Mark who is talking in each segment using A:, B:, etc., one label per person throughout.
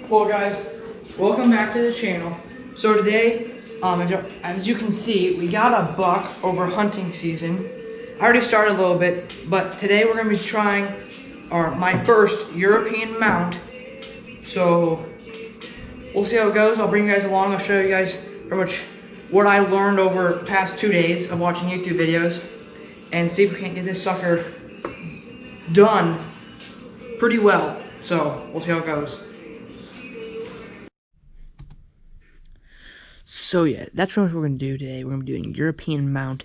A: Well guys, welcome back to the channel. So today, as you can see, we got a buck over hunting season. I already started a little bit, but today we're gonna be trying my first European mount. So we'll see how it goes. I'll bring you guys along. I'll show you guys pretty much what I learned over the past 2 days of watching YouTube videos and see if we can't get this sucker done pretty well. So we'll see how it goes. So yeah, that's pretty much what we're going to do today. We're going to be doing European mount.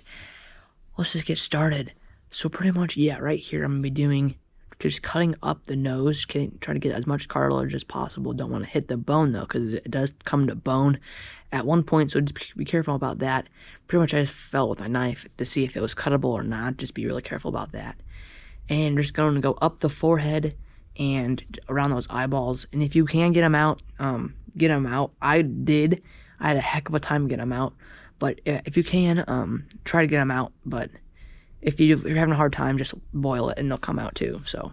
A: Let's just get started. So pretty much, yeah, right here I'm going to be doing just cutting up the nose, trying to get as much cartilage as possible. Don't want to hit the bone though, because it does come to bone at one point, so just be careful about that. Pretty much I just felt with my knife to see if it was cuttable or not. Just be really careful about that. And just going to go up the forehead and around those eyeballs. And if you can get them out, get them out. I did. I had a heck of a time getting them out, but if you can, try to get them out. But if you're having a hard time, just boil it and they'll come out too. So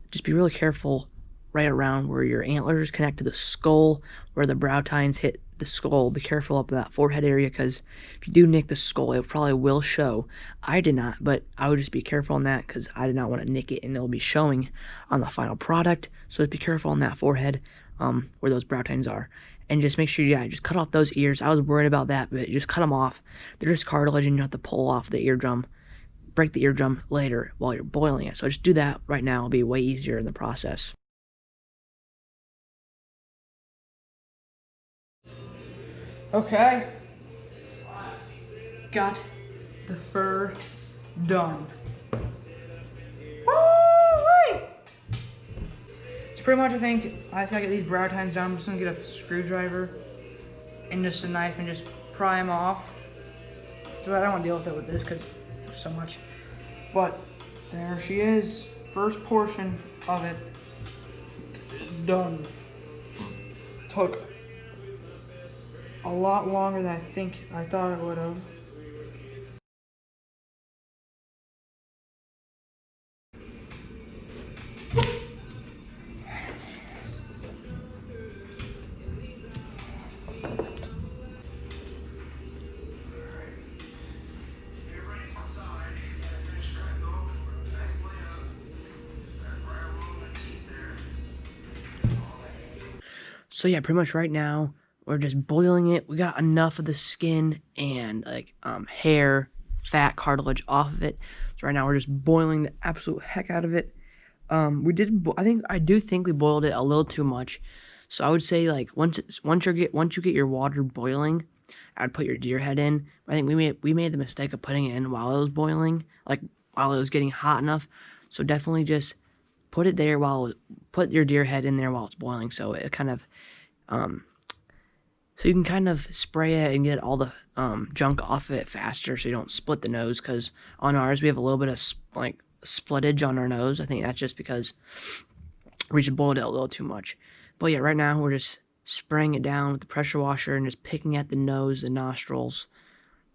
A: just be really careful right around where your antlers connect to the skull, where the brow tines hit the skull. Be careful up in that forehead area, because if you do nick the skull, it probably will show. I did not, but I would just be careful on that, because I did not want to nick it and it'll be showing on the final product. So just be careful on that forehead, where those brow tines are. And just make sure, yeah, just cut off those ears. I was worried about that, but just cut them off. They're just cartilage, and you have to pull off the eardrum, break the eardrum later while you're boiling it. So just do that right now. It'll be way easier in the process. Okay. Got the fur done. Pretty much, I think I get these brow tines down. I'm just gonna get a screwdriver and just a knife and just pry them off. So I don't want to deal with it with this because there's so much. But there she is. First portion of it is done. Took a lot longer than I thought it would have. So yeah, pretty much right now we're just boiling it. We got enough of the skin and like hair, fat, cartilage off of it. So right now we're just boiling the absolute heck out of it. I do think we boiled it a little too much. So I would say, like, once you get your water boiling, I'd put your deer head in. I think we made the mistake of putting it in while it was boiling, like while it was getting hot enough. So definitely just put it there put your deer head in there while it's boiling, so it kind of so you can kind of spray it and get all the junk off of it faster, so you don't split the nose. Because on ours we have a little bit of splittage on our nose. I think that's just because we just boiled it a little too much. But yeah, right now we're just spraying it down with the pressure washer and just picking at the nose, the nostrils,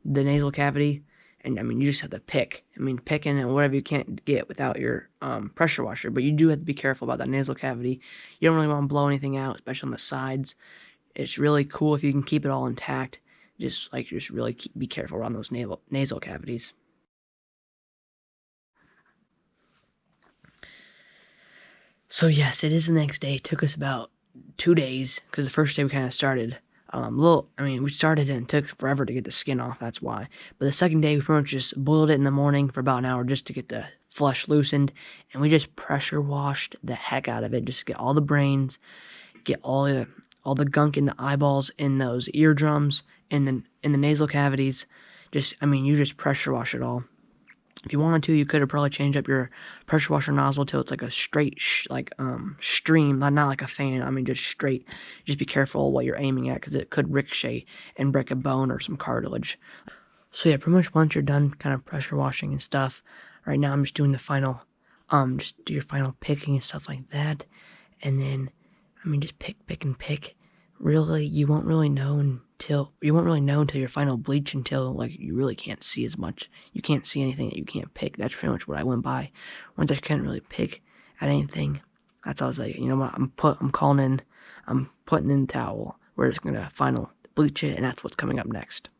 A: the nasal cavity. And I mean, you just have to pick. I mean, picking and whatever you can't get without your pressure washer. But you do have to be careful about that nasal cavity. You don't really want to blow anything out, especially on the sides. It's really cool if you can keep it all intact. Just really be careful around those nasal cavities. So yes, it is the next day. It took us about 2 days, because the first day we kind of started we started and it took forever to get the skin off, that's why. But the second day we pretty much just boiled it in the morning for about an hour just to get the flesh loosened, and we just pressure washed the heck out of it, just to get all the brains, get all the gunk in the eyeballs, in those eardrums, in the nasal cavities. You just pressure wash it all. If you wanted to, you could have probably changed up your pressure washer nozzle till it's like a straight stream, not like a fan. I mean, just straight. Just be careful what you're aiming at, because it could ricochet and break a bone or some cartilage. So yeah, pretty much once you're done kind of pressure washing and stuff, right now I'm just doing the final, just do your final picking and stuff like that. And then, just pick and pick. Really, you won't really know until your final bleach, until like you really can't see as much. You can't see anything that you can't pick. That's pretty much what I went by. Once I couldn't really pick at anything, That's how I was like, you know what, I'm calling in, I'm putting in the towel. We're just gonna final bleach it, and that's what's coming up next.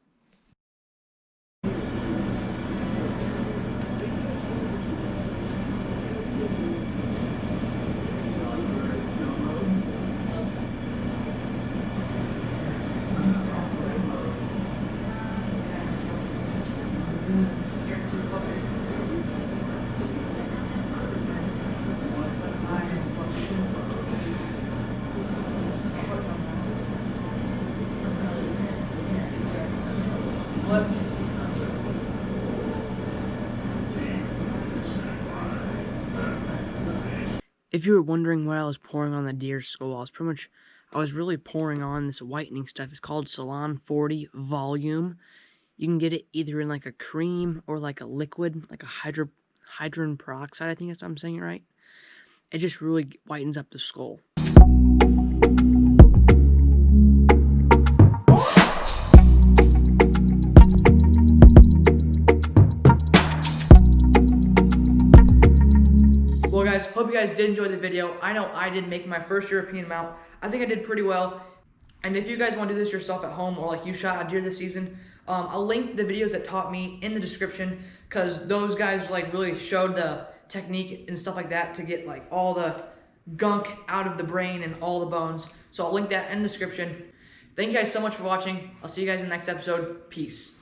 A: If you were wondering what I was pouring on the deer's skull, I was really pouring on this whitening stuff. It's called Salon 40 Volume. You can get it either in like a cream or like a liquid, like a hydrogen peroxide, I think that's what I'm saying it right. It just really whitens up the skull. Well guys, hope you guys did enjoy the video. I know I did, making my first European mount. I think I did pretty well. And if you guys want to do this yourself at home, or like you shot a deer this season, I'll link the videos that taught me in the description, because those guys like really showed the technique and stuff like that to get like all the gunk out of the brain and all the bones. So I'll link that in the description. Thank you guys so much for watching. I'll see you guys in the next episode. Peace.